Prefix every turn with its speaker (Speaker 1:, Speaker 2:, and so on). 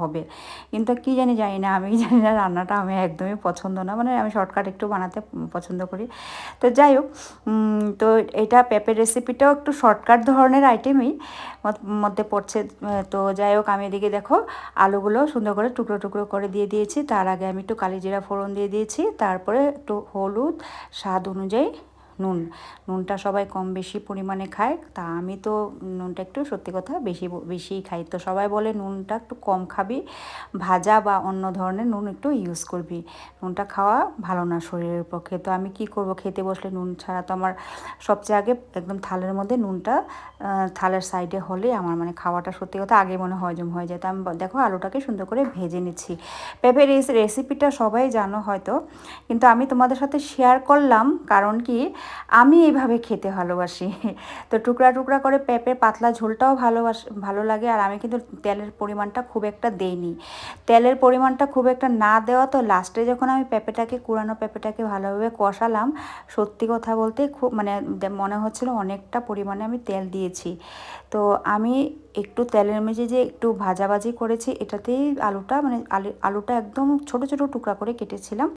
Speaker 1: হবে। কিন্তু কি জানি না, আমি জানি না, রান্নাটা আমি একদমই পছন্দ না, মানে আমি শর্টকাট একটু বানাতে পছন্দ করি। তো যাই হোক, তো এটা পেঁপের রেসিপিটাও একটু শর্টকাট ধরনের আইটেমই মধ্যে পড়ছে। তো যাই হোক, আমি এদিকে দেখো আলুগুলো সুন্দর করে টুকরো টুকরো করে দিয়ে দিয়েছি। তার আগে আমি একটু কালিজিরা ফোড়ন দিয়ে দিয়েছি, তারপরে একটু হলুদ, স্বাদ অনুযায়ী নুনটা সবাই কম বেশি পরিমাণে খায়, তা আমি তো নুনটা একটু সত্যি কথা বেশিই খাই। তো সবাই বলে নুনটা একটু কম খাবি, ভাজা বা অন্য ধরনের নুন একটু ইউজ করবি, নুনটা খাওয়া ভালো না শরীরের পক্ষে। তো আমি কি করব, খেতে বসলে নুন ছাড়া তো আমার সবচেয়ে আগে একদম থালের মধ্যে নুনটা থালের সাইডে হলে আমার মানে খাওয়াটা সত্যি কথা আগে মনে হজম হয়ে যায়। তো আমি দেখো আলুটাকে সুন্দর করে ভেজে নিচ্ছি। পেঁপের এই রেসিপিটা সবাই জানো হয়তো, কিন্তু আমি তোমাদের সাথে শেয়ার করলাম কারণ কি, আমি এইভাবে খেতে ভালোবাসি। তো টুকরা টুকরা করে পেঁপে পাতলা ঝোলটাও ভালো লাগে। আর আমি কিন্তু তেলের পরিমাণটা খুব একটা দেইনি, তেলের পরিমাণটা খুব একটা না দেওয়া, তো লাস্টে যখন আমি কুড়ানো পেঁপেটাকে ভালোভাবে কষালাম, সত্যি কথা বলতে খুব মানে মনে হচ্ছিল অনেকটা পরিমাণে আমি তেল দিয়েছি। তো আমি একটু তেলের মেঝে যে একটু ভাজাভাজি করেছি, এটাতেই আলুটা মানে আলুটা একদম ছোট ছোট টুকরা করে কেটেছিলাম।